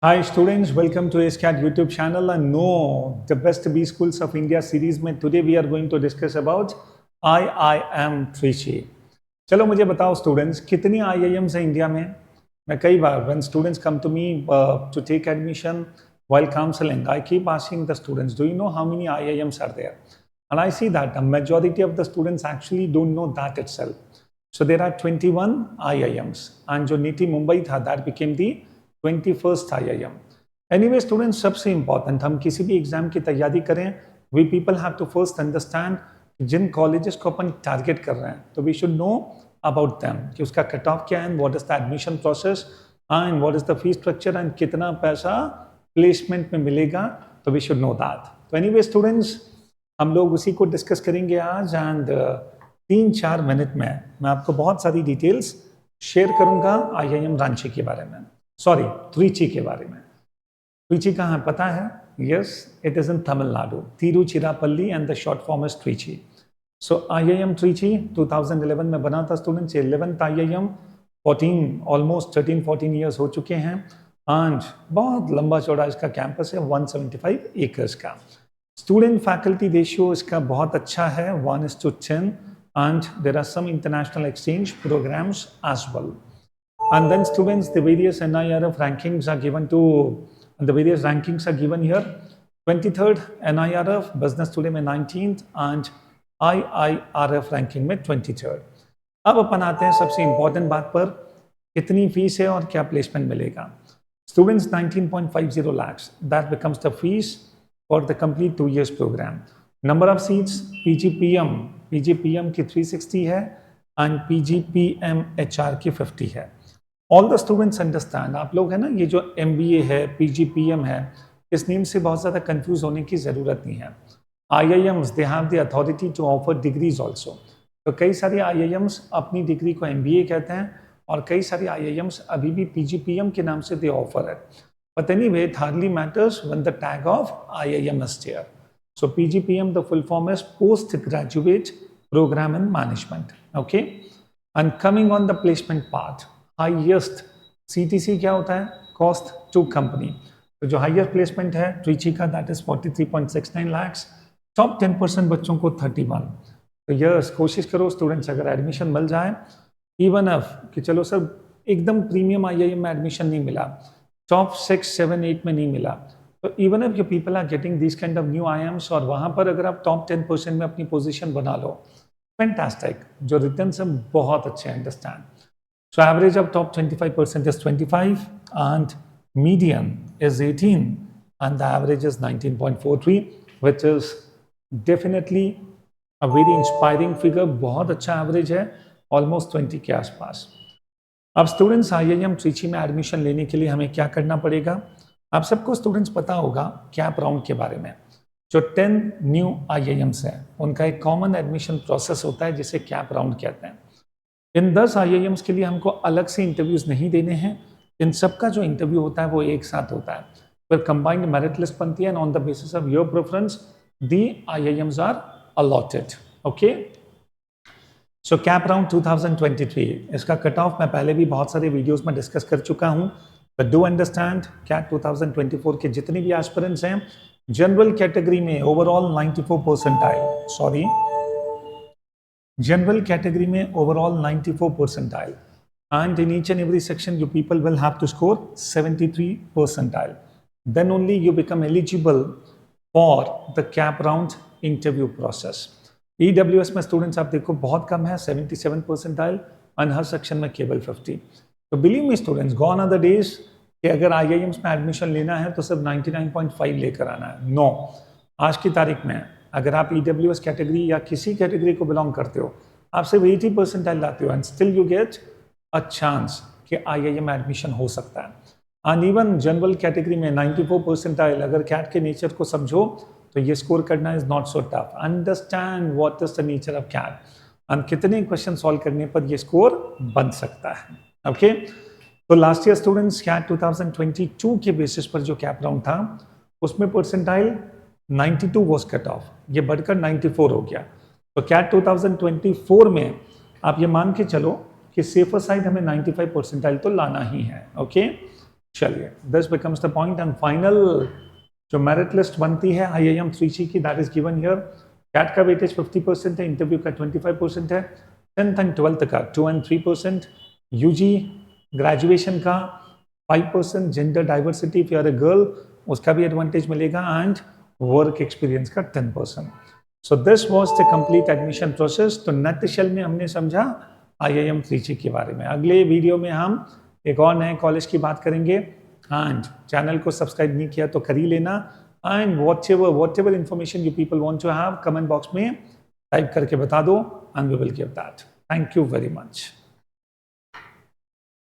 Hi students, welcome to SCAT YouTube channel and know the best B schools of India series में today we are going to discuss about IIM Trichy। चलो मुझे बताओ students कितनी IIMs हैं India में। मैं कई बार when students come to me to take admission while counseling I keep asking the students, do you know how many IIMs are there? And I see that a majority of the students actually don't know that itself. So there are 21 IIMs and जो नीति मुंबई था that became the 21st IIM. Anyway students, सबसे important हम किसी भी exam की तैयारी करें we people have to first understand जिन कॉलेजेस को अपन टारगेट कर रहे हैं तो we should know about them कि उसका कट ऑफ क्या है, what is the admission process and what is the fee structure and कितना पैसा प्लेसमेंट में मिलेगा, तो we should know that. तो anyway students, हम लोग उसी को डिस्कस करेंगे आज एंड 3-4 मिनट में मैं आपको बहुत सारी डिटेल्स शेयर करूंगा IIM रांची के बारे में, सॉरी त्रिची के बारे में। त्रिची कहाँ पता है? Yes, it is in Tamil Nadu, Tiruchirappalli and the short form is Trichy. So IIM Trichy 2011 में बना था स्टूडेंट्स, 11th IIM, 13-14 ईयर्स हो चुके हैं एंड बहुत लंबा चौड़ा इसका कैंपस है, 175 एकर्स का। स्टूडेंट फैकल्टी रेशियो इसका बहुत अच्छा है, 1:10 and there are some international exchange programs as well. And then students, the various NIRF rankings are given to, and the various rankings are given here. 23rd NIRF, Business Today में 19th and IIRF ranking में 23rd. अब अपन आते हैं सबसे important बात पर, कितनी fees है और क्या प्लेसमेंट मिलेगा। Students 19.50 lakhs, that becomes the fees for the complete 2 years program. Number of seats, PGPM की 360 है and PGPM HR की 50 है। All the students understand, आप लोग है ना, ये जो MBA है, PGPM है, इस नेम से बहुत ज़्यादा कंफ्यूज होने की ज़रूरत नहीं है। IIMs, they have the authority to offer degrees also. तो कई सारी IIMs अपनी डिग्री को MBA कहते हैं और कई सारी IIMs अभी भी PGPM के नाम से they offer it. But anyway, it hardly matters when the tag of IIM is there. So PGPM, the full form is Postgraduate Program in Management. Okay? And coming on the placement part, highest CTC क्या होता है? Cost to company. तो जो highest placement है त्रिची का, that is 43.69 lakhs. Top 10% बच्चों को 31. तो यस, कोशिश करो स्टूडेंट्स, अगर एडमिशन मिल जाए, इवन इफ कि चलो सर एकदम प्रीमियम IIM में एडमिशन नहीं मिला, टॉप 6, 7, 8 में नहीं मिला, तो even if you people are getting this kind of new IIMs और वहाँ पर अगर आप टॉप 10% में अपनी पोजीशन बना लो, फैंटास्टिक। जो रिटर्न से बहुत अच्छे understand. So average of top 25% is 25 and median is 18 and the average is 19.43, which is definitely a very inspiring figure। बहुत अच्छा एवरेज है, ऑलमोस्ट 20 के आसपास। अब स्टूडेंट्स IIM त्रिची में एडमिशन लेने के लिए हमें क्या करना पड़ेगा? आप सबको स्टूडेंट्स पता होगा कैप राउंड के बारे में। जो 10 न्यू IIMs हैं उनका एक कॉमन एडमिशन प्रोसेस होता है जिसे कैप राउंड कहते हैं। इन 10 IIMs के लिए हमको अलग से इंटरव्यूज नहीं देने हैं, इन सबका जो इंटरव्यू होता है वो एक साथ होता है, फिर कंबाइंड मेरिट लिस्ट बनती है and on the basis of your preference the IIMs are allotted. Okay, so cap round 2023, इसका कट ऑफ मैं पहले भी बहुत सारे वीडियोस में डिस्कस कर चुका हूँ, बट डू अंडरस्टैंड कैट 2024 के जितने भी एस्पिरेंट्स हैं, जनरल कैटेगरी में overall 94 percentile, sorry general category में overall 94 percentile and in each and every section you people will have to score 73 percentile, then only you become eligible for the cap round interview process. EWS में students आप देखो बहुत कम है, 77 percentile and her section में केवल 50। तो believe me students, gone are the days कि अगर IIMs में एडमिशन लेना है तो सिर्फ 99.5 लेकर आना है। नो, आज की तारीख में अगर आप EWS कैटेगरी या किसी कैटेगरी को बिलोंग करते हो, आप सिर्फ 80 परसेंटाइल लाते हो and still you get a chance कि IIM एडमिशन हो सकता है। एंड इवन जनरल कैटेगरी में 94 परसेंटाइल, अगर कैट के नेचर को समझो तो ये स्कोर करना is not so tough. Understand what is the nature of CAT and कितने क्वेश्चन सॉल्व करने पर ये स्कोर बन सकता है। ओके, तो लास्ट ईयर स्टूडेंट्स कैट 2022 के बेसिस पर जो कैप राउंड था उसमें परसेंटाइल 92 वाज कट ऑफ, ये बढ़कर 94 हो गया। तो कैट 2024 में आप ये मान के चलो कि सेफर साइड हमें 95 परसेंटाइल तो लाना ही है। ओके, चलिए, this becomes the point and final जो मेरिट लिस्ट बनती है IIM त्रिची की, that is given here. CAT का वेटेज 50% है, इंटरव्यू का 25% है, 10th एंड 12th का 2 and 3%, यूजी ग्रेजुएशन का 5%, gender diversity if you are a girl उसका भी एडवांटेज मिलेगा, एंड वर्क एक्सपीरियंस का 10%। So this was the complete admission process. तो नटशेल में हमने समझा IIM त्रिची के बारे में। अगले वीडियो में हम एक और नए कॉलेज की बात करेंगे, एंड चैनल को सब्सक्राइब नहीं किया तो कर ही लेना, and whatever information you people want to have comment box में टाइप करके बता दो, and we will give that. Thank you very much.